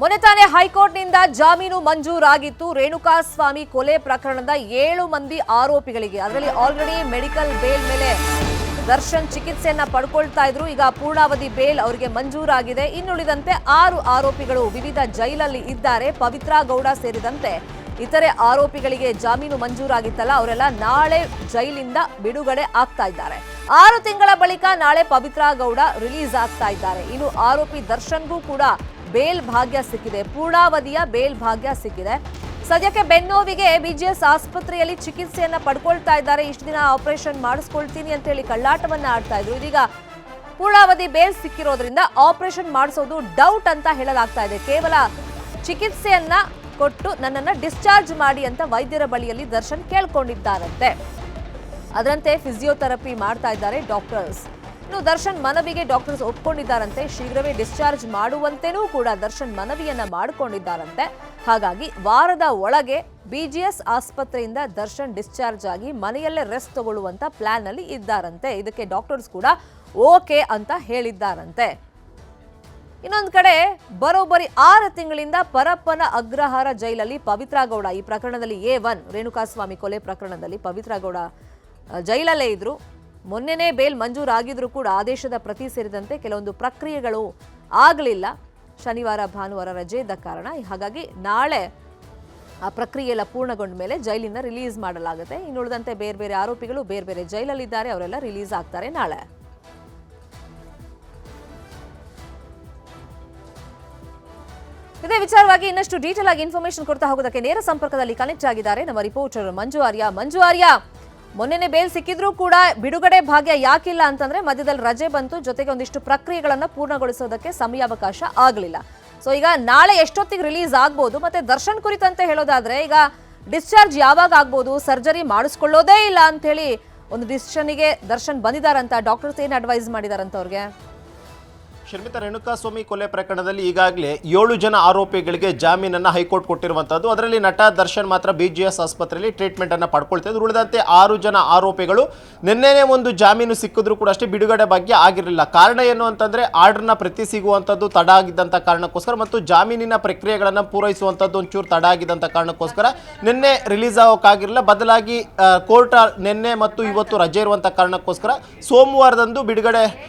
ಮೊನ್ನೆ ತಾನೇ ಹೈಕೋರ್ಟ್ನಿಂದ ಜಾಮೀನು ಮಂಜೂರಾಗಿತ್ತು ರೇಣುಕಾಸ್ವಾಮಿ ಕೊಲೆ ಪ್ರಕರಣದ 7 ಮಂದಿ ಆರೋಪಿಗಳಿಗೆ. ಅದರಲ್ಲಿ ಆಲ್ರೆಡಿ ಮೆಡಿಕಲ್ ಬೇಲ್ ಮೇಲೆ ದರ್ಶನ್ ಚಿಕಿತ್ಸೆಯನ್ನ ಪಡ್ಕೊಳ್ತಾ ಇದ್ರು. ಈಗ ಪೂರ್ಣಾವಧಿ ಬೇಲ್ ಅವರಿಗೆ ಮಂಜೂರಾಗಿದೆ. ಇನ್ನುಳಿದಂತೆ 6 ಆರೋಪಿಗಳು ವಿವಿಧ ಜೈಲಲ್ಲಿ ಇದ್ದಾರೆ. ಪವಿತ್ರಾ ಗೌಡ ಸೇರಿದಂತೆ ಇತರೆ ಆರೋಪಿಗಳಿಗೆ ಜಾಮೀನು ಮಂಜೂರಾಗಿತ್ತಲ್ಲ, ಅವರೆಲ್ಲ ನಾಳೆ ಜೈಲಿಂದ ಬಿಡುಗಡೆ ಆಗ್ತಾ ಇದ್ದಾರೆ. 6 ತಿಂಗಳ ಬಳಿಕ ನಾಳೆ ಪವಿತ್ರಾ ಗೌಡ ರಿಲೀಸ್ ಆಗ್ತಾ ಇದ್ದಾರೆ. ಇನ್ನು ಆರೋಪಿ ದರ್ಶನ್ಗೂ ಕೂಡ ಬೇಲ್ ಭಾಗ್ಯ ಸಿಕ್ಕಿದೆ. ಪೂರ್ಣಾವಧಿಯ ಬೇಲ್ ಭಾಗ್ಯ ಸಿಕ್ಕಿದೆ. ಸದ್ಯಕ್ಕೆ ಬೆನ್ನೋವಿಗೆ ಬಿಜಿಎಸ್ ಆಸ್ಪತ್ರೆಯಲ್ಲಿ ಚಿಕಿತ್ಸೆಯನ್ನ ಪಡ್ಕೊಳ್ತಾ ಇದ್ದಾರೆ. ಇಷ್ಟು ದಿನ ಆಪರೇಷನ್ ಮಾಡಿಸ್ಕೊಳ್ತೀನಿ ಅಂತ ಹೇಳಿ ಕಳ್ಳಾಟವನ್ನ ಆಡ್ತಾ ಇದ್ರು. ಇದೀಗ ಪೂರ್ಣಾವಧಿ ಬೇಲ್ ಸಿಕ್ಕಿರೋದ್ರಿಂದ ಆಪರೇಷನ್ ಮಾಡಿಸೋದು ಡೌಟ್ ಅಂತ ಹೇಳಲಾಗ್ತಾ ಇದೆ. ಕೇವಲ ಚಿಕಿತ್ಸೆಯನ್ನ ಕೊಟ್ಟು ನನ್ನನ್ನ ಡಿಸ್ಚಾರ್ಜ್ ಮಾಡಿ ಅಂತ ವೈದ್ಯರ ಬಳಿಯಲ್ಲಿ ದರ್ಶನ್ ಕೇಳ್ಕೊಂಡಿದ್ದಾರಂತೆ. ಅದರಂತೆ ಫಿಸಿಯೋಥೆರಪಿ ಮಾಡ್ತಾ ಇದ್ದಾರೆ ಡಾಕ್ಟರ್ಸ್. ಇನ್ನು ದರ್ಶನ್ ಮನವಿಗೆ ಡಾಕ್ಟರ್ಸ್ ಒಪ್ಕೊಂಡಿದ್ದಾರಂತೆ. ಶೀಘ್ರವೇ ಡಿಸ್ಚಾರ್ಜ್ ಮಾಡುವಂತೆನೂ ಕೂಡ ದರ್ಶನ್ ಮನವಿಯನ್ನ ಮಾಡಿಕೊಂಡಿದ್ದಾರಂತೆ. ಹಾಗಾಗಿ ವಾರದ ಒಳಗೆ ಬಿಜಿಎಸ್ ಆಸ್ಪತ್ರೆಯಿಂದ ದರ್ಶನ್ ಡಿಸ್ಚಾರ್ಜ್ ಆಗಿ ಮನೆಯಲ್ಲೇ ರೆಸ್ಟ್ ತಗೊಳ್ಳುವಂತ ಪ್ಲಾನ್ ಅಲ್ಲಿ ಇದ್ದಾರಂತೆ. ಇದಕ್ಕೆ ಡಾಕ್ಟರ್ಸ್ ಕೂಡ ಓಕೆ ಅಂತ ಹೇಳಿದ್ದಾರಂತೆ. ಇನ್ನೊಂದು ಕಡೆ ಬರೋಬ್ಬರಿ 6 ತಿಂಗಳಿಂದ ಪರಪ್ಪನ ಅಗ್ರಹಾರ ಜೈಲಲ್ಲಿ ಪವಿತ್ರಾ ಗೌಡ, ಈ ಪ್ರಕರಣದಲ್ಲಿ A1 ರೇಣುಕಾಸ್ವಾಮಿ ಕೊಲೆ ಪ್ರಕರಣದಲ್ಲಿ ಪವಿತ್ರಾ ಗೌಡ ಜೈಲಲ್ಲೇ ಇದ್ರು. ಮೊನ್ನೆನೇ ಬೇಲ್ ಮಂಜೂರಾಗಿದ್ರು ಕೂಡ ಆದೇಶದ ಪ್ರತಿ ಸೇರಿದಂತೆ ಕೆಲವೊಂದು ಪ್ರಕ್ರಿಯೆಗಳು ಆಗಲಿಲ್ಲ. ಶನಿವಾರ ಭಾನುವಾರ ರಜೆ ಇದ್ದ ಕಾರಣ. ಹಾಗಾಗಿ ನಾಳೆ ಆ ಪ್ರಕ್ರಿಯೆ ಎಲ್ಲ ಪೂರ್ಣಗೊಂಡ ಮೇಲೆ ಜೈಲಿಂದ ರಿಲೀಸ್ ಮಾಡಲಾಗುತ್ತೆ. ಇನ್ನುಳಿದಂತೆ ಬೇರೆ ಬೇರೆ ಆರೋಪಿಗಳು ಬೇರೆ ಬೇರೆ ಜೈಲಲ್ಲಿದ್ದಾರೆ. ಅವರೆಲ್ಲ ರಿಲೀಸ್ ಆಗ್ತಾರೆ ನಾಳೆ. ಇದೇ ವಿಚಾರವಾಗಿ ಇನ್ನಷ್ಟು ಡೀಟೇಲ್ ಆಗಿ ಇನ್ಫಾರ್ಮೇಶನ್ ಕೊಡ್ತಾ ಹೋಗೋದಕ್ಕೆ ನೇರ ಸಂಪರ್ಕದಲ್ಲಿ ಕನೆಕ್ಟ್ ಆಗಿದ್ದಾರೆ ನಮ್ಮ ರಿಪೋರ್ಟರ್ ಮಂಜು ಆರ್ಯ. ಮೊನ್ನೆನೆ ಬೇಲ್ ಸಿಕ್ಕಿದ್ರೂ ಕೂಡ ಬಿಡುಗಡೆ ಭಾಗ್ಯ ಯಾಕಿಲ್ಲ ಅಂತಂದ್ರೆ ಮಧ್ಯದಲ್ಲಿ ರಜೆ ಬಂತು, ಜೊತೆಗೆ ಒಂದಿಷ್ಟು ಪ್ರಕ್ರಿಯೆಗಳನ್ನ ಪೂರ್ಣಗೊಳಿಸೋದಕ್ಕೆ ಸಮಯಾವಕಾಶ ಆಗಲಿಲ್ಲ. ಸೊ ಈಗ ನಾಳೆ ಎಷ್ಟೊತ್ತಿಗೆ ರಿಲೀಸ್ ಆಗ್ಬೋದು? ಮತ್ತೆ ದರ್ಶನ್ ಕುರಿತಂತೆ ಹೇಳೋದಾದ್ರೆ ಈಗ ಡಿಸ್ಚಾರ್ಜ್ ಯಾವಾಗ ಆಗ್ಬೋದು? ಸರ್ಜರಿ ಮಾಡಿಸ್ಕೊಳ್ಳೋದೇ ಇಲ್ಲ ಅಂತ ಹೇಳಿ ಒಂದು ಡಿಸಿಷನ್ಗೆ ದರ್ಶನ್ ಬಂದಿದ್ದಾರಂತ. ಡಾಕ್ಟರ್ಸ್ ಏನ್ ಅಡ್ವೈಸ್ ಮಾಡಿದಾರಂತ ಅವ್ರಿಗೆ? ಶರ್ಮಿತಾ, ರೇಣುಕಾಸ್ವಾಮಿ ಕೊಲೆ ಪ್ರಕರಣದಲ್ಲಿ ಈಗಾಗಲೇ 7 ಜನ ಆರೋಪಿಗಳಿಗೆ ಜಾಮೀನನ್ನು ಹೈಕೋರ್ಟ್ ಕೊಟ್ಟಿರುವಂಥದ್ದು. ಅದರಲ್ಲಿ ನಟ ದರ್ಶನ್ ಮಾತ್ರ ಬಿಜಿಎಸ್ ಆಸ್ಪತ್ರೆಯಲ್ಲಿ ಟ್ರೀಟ್ಮೆಂಟನ್ನು ಪಡ್ಕೊಳ್ತಾ ಇದ್ರು. ಉಳಿದಂತೆ 6 ಜನ ಆರೋಪಿಗಳು ನಿನ್ನೆನೇ ಒಂದು ಜಾಮೀನು ಸಿಕ್ಕಿದ್ರು ಕೂಡ ಅಷ್ಟೇ ಬಿಡುಗಡೆ ಭಾಗ್ಯ ಆಗಿರಲಿಲ್ಲ. ಕಾರಣ ಏನು ಅಂತಂದರೆ ಆರ್ಡರ್ನ ಪ್ರತಿ ಸಿಗುವಂಥದ್ದು ತಡ ಆಗಿದ್ದಂಥ ಕಾರಣಕ್ಕೋಸ್ಕರ ಮತ್ತು ಜಾಮೀನಿನ ಪ್ರಕ್ರಿಯೆಗಳನ್ನು ಪೂರೈಸುವಂಥದ್ದು ಒಂಚೂರು ತಡ ಆಗಿದ್ದಂಥ ಕಾರಣಕ್ಕೋಸ್ಕರ ನಿನ್ನೆ ರಿಲೀಸ್ ಆಗೋಕ್ಕಾಗಿರಲಿಲ್ಲ. ಬದಲಾಗಿ ಕೋರ್ಟ್ ನಿನ್ನೆ ಮತ್ತು ಇವತ್ತು ರಜೆ ಇರುವಂಥ ಕಾರಣಕ್ಕೋಸ್ಕರ ಸೋಮವಾರದಂದು ಬಿಡುಗಡೆ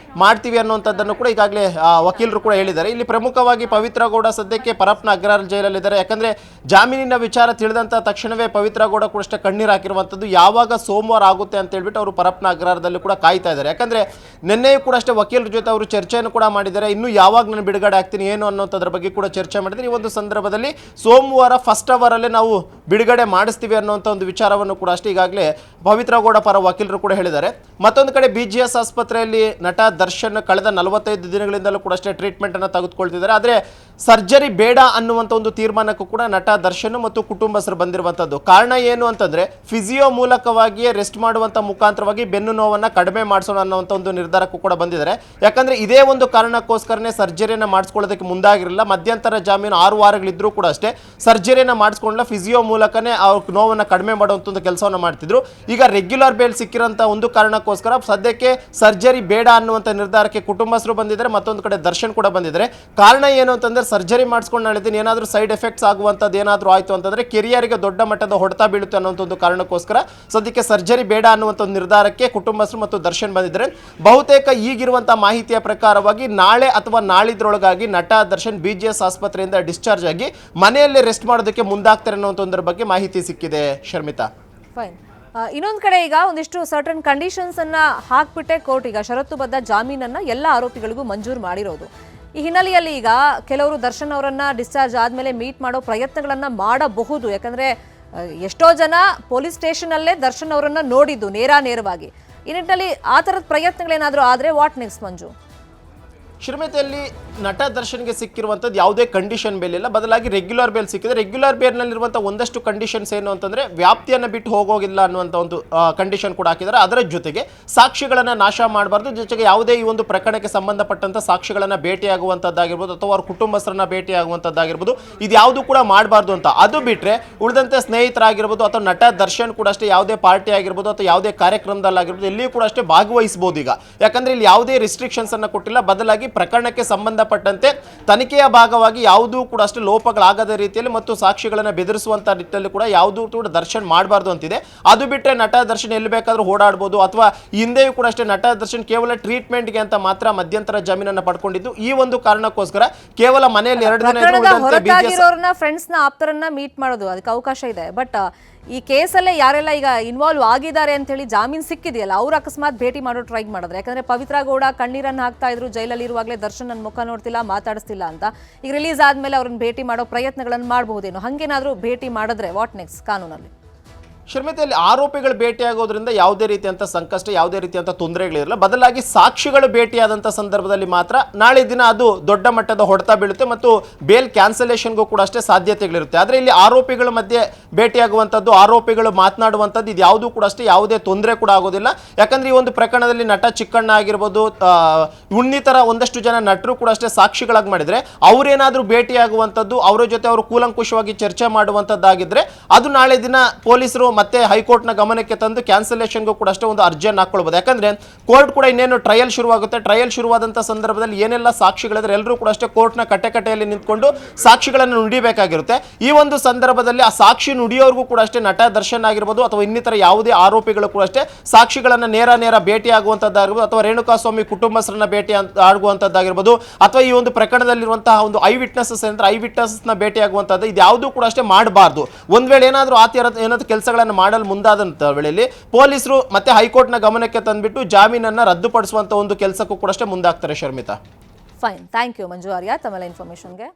ಮಾಡ್ತೀವಿ ಅನ್ನುವಂಥದ್ದನ್ನು ಕೂಡ ಈಗಾಗಲೇ ವಕೀಲರು ಕೂಡ ಹೇಳಿದ್ದಾರೆ. ಇಲ್ಲಿ ಪ್ರಮುಖವಾಗಿ ಪವಿತ್ರಾ ಗೌಡ ಸದ್ಯಕ್ಕೆ ಪರಪ್ಪನ ಅಗ್ರಹಾರ ಜೈಲಲ್ಲಿದ್ದಾರೆ. ಯಾಕಂದರೆ ಜಾಮೀನಿನ ವಿಚಾರ ತಿಳಿದಂಥ ತಕ್ಷಣವೇ ಪವಿತ್ರಾ ಗೌಡ ಕೂಡ ಅಷ್ಟೇ ಕಣ್ಣೀರು ಹಾಕಿರುವಂಥದ್ದು. ಯಾವಾಗ ಸೋಮವಾರ ಆಗುತ್ತೆ ಅಂತ ಹೇಳ್ಬಿಟ್ಟು ಅವರು ಪರಪ್ಪನ ಅಗ್ರಹಾರದಲ್ಲಿ ಕೂಡ ಕಾಯ್ತಾ ಇದ್ದಾರೆ. ಯಾಕಂದರೆ ನಿನ್ನೆಯೂ ಕೂಡ ಅಷ್ಟೇ ವಕೀಲರ ಜೊತೆ ಅವರು ಚರ್ಚೆಯನ್ನು ಕೂಡ ಮಾಡಿದ್ದಾರೆ. ಇನ್ನು ಯಾವಾಗ ನಾನು ಬಿಡುಗಡೆ ಆಗ್ತೀನಿ ಏನು ಅನ್ನೋದ್ರ ಬಗ್ಗೆ ಕೂಡ ಚರ್ಚೆ ಮಾಡಿದರೆ ಈ ಒಂದು ಸಂದರ್ಭದಲ್ಲಿ ಸೋಮವಾರ ಫಸ್ಟ್ ಅವರಲ್ಲೇ ನಾವು ಬಿಡುಗಡೆ ಮಾಡಿಸ್ತೀವಿ ಅನ್ನೋಂಥ ಒಂದು ವಿಚಾರವನ್ನು ಕೂಡ ಅಷ್ಟೇ ಈಗಾಗಲೇ ಪವಿತ್ರಾ ಗೌಡ ಪರ ವಕೀಲರು ಕೂಡ ಹೇಳಿದ್ದಾರೆ. ಮತ್ತೊಂದು ಕಡೆ ಬಿಜಿಎಸ್ ಆಸ್ಪತ್ರೆಯಲ್ಲಿ ನಟ ದರ್ಶನ್ ಕಳೆದ 45 ದಿನಗಳಿಂದಲೂ ಕೂಡ ಅಷ್ಟೇ ಟ್ರೀಟ್ಮೆಂಟ್ ಅನ್ನು ತೆಗೆದುಕೊಳ್ತಿದ್ದಾರೆ. ಆದರೆ ಸರ್ಜರಿ ಬೇಡ ಅನ್ನುವಂಥ ಒಂದು ತೀರ್ಮಾನಕ್ಕೂ ಕೂಡ ನಟ ದರ್ಶನ್ ಮತ್ತು ಕುಟುಂಬಸ್ಥರು ಬಂದಿರುವಂಥದ್ದು. ಕಾರಣ ಏನು ಅಂತಂದ್ರೆ ಫಿಸಿಯೋ ಮೂಲಕವಾಗಿಯೇ ರೆಸ್ಟ್ ಮಾಡುವಂಥ ಮುಖಾಂತರವಾಗಿ ಬೆನ್ನು ನೋವನ್ನು ಕಡಿಮೆ ಮಾಡಿಸೋಣ ಅನ್ನುವಂಥ ಒಂದು ನಿರ್ಧಾರಕ್ಕೂ ಕೂಡ ಬಂದಿದ್ದಾರೆ. ಯಾಕಂದ್ರೆ ಇದೇ ಒಂದು ಕಾರಣಕ್ಕೋಸ್ಕರನೇ ಸರ್ಜರಿಯನ್ನು ಮಾಡಿಸ್ಕೊಳ್ಳೋದಕ್ಕೆ ಮುಂದಾಗಿರಲಿಲ್ಲ. ಮಧ್ಯಂತರ ಜಾಮೀನು 6 ವಾರಗಳಿದ್ರೂ ಕೂಡ ಅಷ್ಟೇ ಸರ್ಜರಿಯನ್ನು ಮಾಡಿಸ್ಕೊಂಡ್ಲ ಫಿಸಿಯೋ ಮೂಲಕನೇ ಅವ್ರ ನೋವನ್ನು ಕಡಿಮೆ ಮಾಡುವಂಥ ಒಂದು ಕೆಲಸವನ್ನು ಮಾಡ್ತಿದ್ರು. ಈಗ ರೆಗ್ಯುಲರ್ ಬೇಲ್ ಸಿಕ್ಕಿರೋಂಥ ಒಂದು ಕಾರಣಕ್ಕೋಸ್ಕರ ಸದ್ಯಕ್ಕೆ ಸರ್ಜರಿ ಬೇಡ ಅನ್ನುವಂಥ ನಿರ್ಧಾರಕ್ಕೆ ಕುಟುಂಬಸ್ಥರು ಬಂದಿದ್ದಾರೆ. ಮತ್ತೊಂದು ಕಡೆ ದರ್ಶನ್ ಕೂಡ ಬಂದಿದ್ದಾರೆ. ಕಾರಣ ಏನು ಅಂತಂದ್ರೆ ಸರ್ಜರಿ ಮಾಡಿಸ್ಕೊಂಡು ನಾಳಿದ್ದೀನಿ ಏನಾದರೂ ಸೈಡ್ ಎಫೆಕ್ಟ್ಸ್ ಆಗುವಂಥದ್ದು ಏನಾದರೂ ಆಯಿತು ಅಂತಂದ್ರೆ ಕೆರಿಯರ್ಗೆ ದೊಡ್ಡ ಮಟ್ಟದ ಹೊಡೆತ ಬೀಳುತ್ತೆ ಅನ್ನೋಂಥ ಒಂದು ಕಾರಣಕ್ಕೋಸ್ಕರ ಸದ್ಯಕ್ಕೆ ಸರ್ಜರಿ ಬೇಡ ಅನ್ನುವಂಥ ಒಂದು ನಿರ್ಧಾರಕ್ಕೆ ಕುಟುಂಬಸ್ಥರು ಮತ್ತು ದರ್ಶನ್ ಬಂದಿದ್ದಾರೆ. ಬಹುತೇಕ ಈಗಿರುವಂಥ ಮಾಹಿತಿಯ ಪ್ರಕಾರವಾಗಿ ನಾಳೆ ಅಥವಾ ನಾಳಿದ್ರೊಳಗಾಗಿ ನಟ ದರ್ಶನ್ ಬಿಜಿಎಸ್ ಆಸ್ಪತ್ರೆಯಿಂದ ಡಿಸ್ಚಾರ್ಜ್ ಆಗಿ ಮನೆಯಲ್ಲೇ ರೆಸ್ಟ್ ಮಾಡೋದಕ್ಕೆ ಮುಂದಾಗ್ತಾರೆ ಅನ್ನೋಂಥದ್ರ ಬಗ್ಗೆ ಮಾಹಿತಿ ಸಿಕ್ಕಿದೆ. ಶರ್ಮಿತಾ, ಫೈನ್. ಇನ್ನೊಂದು ಕಡೆ ಈಗ ಒಂದಿಷ್ಟು ಸರ್ಟನ್ ಕಂಡೀಷನ್ಸ್ ಅನ್ನ ಹಾಕ್ಬಿಟ್ಟೆ ಕೋರ್ಟ್ ಈಗ ಷರತ್ತುಬದ್ಧ ಜಾಮೀನನ್ನ ಎಲ್ಲ ಆರೋಪಿಗಳಿಗೂ ಮಂಜೂರು ಮಾಡಿರೋದು. ಈ ಹಿನ್ನೆಲೆಯಲ್ಲಿ ಈಗ ಕೆಲವರು ದರ್ಶನ್ ಅವರನ್ನ ಡಿಸ್ಚಾರ್ಜ್ ಆದ್ಮೇಲೆ ಮೀಟ್ ಮಾಡೋ ಪ್ರಯತ್ನಗಳನ್ನ ಮಾಡಬಹುದು. ಯಾಕಂದ್ರೆ ಎಷ್ಟೋ ಜನ ಪೊಲೀಸ್ ಸ್ಟೇಷನ್ ಅಲ್ಲೇ ದರ್ಶನ್ ಅವರನ್ನ ನೋಡಿದ್ದು ನೇರವಾಗಿ. ಈ ನಿಟ್ಟಿನಲ್ಲಿ ಆ ಥರದ ಪ್ರಯತ್ನಗಳೇನಾದರೂ ಆದ್ರೆ ವಾಟ್ ನೆಕ್ಸ್ಟ್ ಮಂಜು? ಶ್ರೀಮತಿಯಲ್ಲಿ ನಟ ದರ್ಶನ್ಗೆ ಸಿಕ್ಕಿರುವಂಥದ್ದು ಯಾವುದೇ ಕಂಡೀಷನ್ ಬೇಲ್ ಇಲ್ಲ, ಬದಲಾಗಿ ರೆಗ್ಯುಲರ್ ಬೇಲ್ ಸಿಕ್ಕಿದೆ. ರೆಗ್ಯುಲರ್ ಬೇಲ್ನಲ್ಲಿರುವಂಥ ಒಂದಷ್ಟು ಕಂಡೀಷನ್ಸ್ ಏನು ಅಂತಂದರೆ ವ್ಯಾಪ್ತಿಯನ್ನು ಬಿಟ್ಟು ಹೋಗೋಗಿಲ್ಲ ಅನ್ನುವಂಥ ಒಂದು ಕಂಡೀಷನ್ ಕೂಡ ಹಾಕಿದ್ದಾರೆ. ಅದರ ಜೊತೆಗೆ ಸಾಕ್ಷಿಗಳನ್ನು ನಾಶ ಮಾಡಬಾರ್ದು, ಜೊತೆಗೆ ಯಾವುದೇ ಈ ಒಂದು ಪ್ರಕರಣಕ್ಕೆ ಸಂಬಂಧಪಟ್ಟಂಥ ಸಾಕ್ಷಿಗಳನ್ನು ಭೇಟಿಯಾಗುವಂಥದ್ದಾಗಿರ್ಬೋದು ಅಥವಾ ಅವ್ರ ಕುಟುಂಬಸ್ಥರನ್ನ ಭೇಟಿಯಾಗುವಂಥದ್ದಾಗಿರ್ಬೋದು, ಇದು ಯಾವುದು ಕೂಡ ಮಾಡಬಾರ್ದು ಅಂತ. ಅದು ಬಿಟ್ಟರೆ ಉಳಿದಂತೆ ಸ್ನೇಹಿತರಾಗಿರ್ಬೋದು ಅಥವಾ ನಟ ದರ್ಶನ್ ಕೂಡ ಅಷ್ಟೇ ಯಾವುದೇ ಪಾರ್ಟಿ ಆಗಿರ್ಬೋದು ಅಥವಾ ಯಾವುದೇ ಕಾರ್ಯಕ್ರಮದಲ್ಲಾಗಿರ್ಬೋದು ಎಲ್ಲಿಯೂ ಕೂಡ ಅಷ್ಟೇ ಭಾಗವಹಿಸ್ಬೋದು ಈಗ. ಯಾಕಂದರೆ ಇಲ್ಲಿ ಯಾವುದೇ ರಿಸ್ಟ್ರಿಕ್ಷನ್ಸ್ ಅನ್ನು ಕೊಟ್ಟಿಲ್ಲ, ಬದಲಾಗಿ ಪ್ರಕರಣಕ್ಕೆ ಸಂಬಂಧಪಟ್ಟಂತೆ ತನಿಖೆಯ ಭಾಗವಾಗಿ ಯಾವುದೂ ಕೂಡ ಅಷ್ಟೇ ಲೋಪಗಳಾಗದ ರೀತಿಯಲ್ಲಿ ಮತ್ತು ಸಾಕ್ಷಿಗಳನ್ನು ಬೆದರಿಸುವಂತ ನಿಟ್ಟಿನಲ್ಲಿ ಕೂಡ ಯಾವುದೂ ಕೂಡ ದರ್ಶನ್ ಮಾಡಬಾರ್ದು ಅಂತಿದೆ. ಅದು ಬಿಟ್ಟರೆ ನಟ ದರ್ಶನ್ ಎಲ್ಲಿ ಬೇಕಾದ್ರೂ ಓಡಾಡಬಹುದು, ಅಥವಾ ಹಿಂದೆಯೂ ಕೂಡ ಅಷ್ಟೇ ನಟ ದರ್ಶನ್ ಕೇವಲ ಟ್ರೀಟ್ಮೆಂಟ್ಗೆ ಅಂತ ಮಾತ್ರ ಮಧ್ಯಂತರ ಜಾಮೀನನ್ನು ಪಡ್ಕೊಂಡಿದ್ದು. ಈ ಒಂದು ಕಾರಣಕ್ಕೋಸ್ಕರ ಕೇವಲ ಮನೆಯಲ್ಲಿ 2 ದಿನ ಹೊರತಾಗಿರೋರ್ನ ಫ್ರೆಂಡ್ಸ್ನ ಆಪ್ತರನ್ನ ಮೀಟ್ ಮಾಡೋದು ಅದಕ್ಕೆ ಅವಕಾಶ ಇದೆ. ಬಟ್ ಈ ಕೇಸಲ್ಲೇ ಯಾರೆಲ್ಲ ಈಗ ಇನ್ವಾಲ್ವ್ ಆಗಿದ್ದಾರೆ ಅಂತ ಹೇಳಿ ಜಾಮೀನು ಸಿಕ್ಕಿದೆಯಲ್ಲ, ಅವ್ರು ಅಕಸ್ಮಾತ್ ಭೇಟಿ ಮಾಡೋ ಟ್ರೈ ಮಾಡಿದ್ರೆ, ಯಾಕಂದ್ರೆ ಪವಿತ್ರ ಗೌಡ ಕಣ್ಣೀರನ್ನು ಹಾಕ್ತಾ ಇದ್ರು ಜೈಲಲ್ಲಿ ಇರುವಾಗಲೇ ದರ್ಶನ್ ನನ್ನ ಮುಖ ನೋಡ್ತಿಲ್ಲ, ಮಾತಾಡಿಸ್ತಿಲ್ಲ ಅಂತ. ಈಗ ರಿಲೀಸ್ ಆದ್ಮೇಲೆ ಅವ್ರನ್ನ ಭೇಟಿ ಮಾಡೋ ಪ್ರಯತ್ನಗಳನ್ನು ಮಾಡಬಹುದೇನೋ, ಹಂಗೇನಾದ್ರೂ ಭೇಟಿ ಮಾಡಿದ್ರೆ ವಾಟ್ ನೆಕ್ಸ್ಟ್ ಕಾನೂನಲ್ಲಿ? ಶರ್ಮಿತೆಯಲ್ಲಿ ಆರೋಪಿಗಳು ಭೇಟಿಯಾಗೋದ್ರಿಂದ ಯಾವುದೇ ರೀತಿಯಂಥ ಸಂಕಷ್ಟ, ಯಾವುದೇ ರೀತಿಯಂಥ ತೊಂದರೆಗಳಿರಲ್ಲ. ಬದಲಾಗಿ ಸಾಕ್ಷಿಗಳು ಭೇಟಿಯಾದಂಥ ಸಂದರ್ಭದಲ್ಲಿ ಮಾತ್ರ ನಾಳೆ ದಿನ ಅದು ದೊಡ್ಡ ಮಟ್ಟದ ಹೊಡೆತ ಬೀಳುತ್ತೆ ಮತ್ತು ಬೇಲ್ ಕ್ಯಾನ್ಸಲೇಷನ್ಗೂ ಕೂಡ ಅಷ್ಟೇ ಸಾಧ್ಯತೆಗಳಿರುತ್ತೆ. ಆದರೆ ಇಲ್ಲಿ ಆರೋಪಿಗಳ ಮಧ್ಯೆ ಭೇಟಿಯಾಗುವಂಥದ್ದು, ಆರೋಪಿಗಳು ಮಾತನಾಡುವಂಥದ್ದು, ಇದು ಯಾವುದೂ ಕೂಡ ಅಷ್ಟೇ ಯಾವುದೇ ತೊಂದರೆ ಕೂಡ ಆಗೋದಿಲ್ಲ. ಯಾಕಂದ್ರೆ ಈ ಒಂದು ಪ್ರಕರಣದಲ್ಲಿ ನಟ ಚಿಕ್ಕಣ್ಣ ಆಗಿರ್ಬೋದು, ಇನ್ನಿತರ ಒಂದಷ್ಟು ಜನ ನಟರು ಕೂಡ ಅಷ್ಟೇ ಸಾಕ್ಷಿಗಳಾಗಿ ಮಾಡಿದರೆ, ಅವರೇನಾದರೂ ಭೇಟಿಯಾಗುವಂಥದ್ದು, ಅವರ ಜೊತೆ ಅವರು ಕೂಲಂಕುಷವಾಗಿ ಚರ್ಚೆ ಮಾಡುವಂಥದ್ದಾಗಿದ್ದರೆ ಅದು ನಾಳೆ ದಿನ ಪೊಲೀಸರು ಮತ್ತೆ ಹೈಕೋರ್ಟ್ನ ಗಮನಕ್ಕೆ ತಂದು ಕ್ಯಾನ್ಸಲೇಷನ್ಗೂ ಕೂಡ ಅಷ್ಟೇ ಒಂದು ಅರ್ಜಿಯನ್ನು ಹಾಕೊಳ್ಬಹುದು. ಯಾಕಂದ್ರೆ ಕೋರ್ಟ್ ಕೂಡ ಇನ್ನೇನು ಟ್ರಯಲ್ ಶುರುವಾಗುತ್ತೆ. ಟ್ರಯಲ್ ಶುರುವಾದಂಥ ಸಂದರ್ಭದಲ್ಲಿ ಏನೆಲ್ಲ ಸಾಕ್ಷಿಗಳಿದ್ರೆ ಎಲ್ಲರೂ ಕೂಡ ಅಷ್ಟೇ ಕೋರ್ಟ್ನ ಕಟ್ಟೆಯಲ್ಲಿ ನಿಂತ್ಕೊಂಡು ಸಾಕ್ಷಿಗಳನ್ನು ನುಡಿಬೇಕಾಗಿರುತ್ತೆ. ಈ ಒಂದು ಸಂದರ್ಭದಲ್ಲಿ ಆ ಸಾಕ್ಷಿ ನುಡಿಯೋರ್ಗೂ ಕೂಡ ಅಷ್ಟೇ ನಟ ದರ್ಶನ್ ಆಗಿರ್ಬೋದು ಅಥವಾ ಇನ್ನಿತರ ಯಾವುದೇ ಆರೋಪಿಗಳು ಕೂಡ ಅಷ್ಟೇ ಸಾಕ್ಷಿಗಳನ್ನು ನೇರ ಭೇಟಿ ಆಗುವಂಥದ್ದಾಗಿರ್ಬೋದು, ಅಥವಾ ರೇಣುಕಾಸ್ವಾಮಿ ಕುಟುಂಬಸ್ಥರನ್ನ ಭೇಟಿ ಆಗುವಂಥದ್ದಾಗಿರ್ಬೋದು, ಅಥವಾ ಈ ಒಂದು ಪ್ರಕರಣದಲ್ಲಿರುವಂತಹ ಒಂದು ಐ ವಿಟ್ನೆಸಸ್ನ ಭೇಟಿ ಆಗುವಂಥದ್ದು, ಇದು ಯಾವುದೂ ಕೂಡ ಅಷ್ಟೇ ಮಾಡಬಾರ್ದು. ಒಂದ್ ವೇಳೆ ಏನಾದರೂ ಏನಾದರೂ ಕೆಲಸಗಳನ್ನು ಮಾಡಲು ಮುಂದಾದಂತ ವೇಳೆಯಲ್ಲಿ ಪೊಲೀಸರು ಮತ್ತೆ ಹೈಕೋರ್ಟ್ನ ಗಮನಕ್ಕೆ ತಂದ್ಬಿಟ್ಟು ಜಾಮೀನನ್ನ ರದ್ದುಪಡಿಸುವಂತ ಒಂದು ಕೆಲಸಕ್ಕೂ ಕೂಡ ಅಷ್ಟೇ ಮುಂದಾಗ್ತಾರೆ. ಶರ್ಮಿತಾ, ಫೈನ್, ಥ್ಯಾಂಕ್ ಯು ಮಂಜು ಆರ್ಯ ತಮ್ಮೆಲ್ಲ ಇನ್ಫಾರ್ಮೇಶನ್ಗೆ.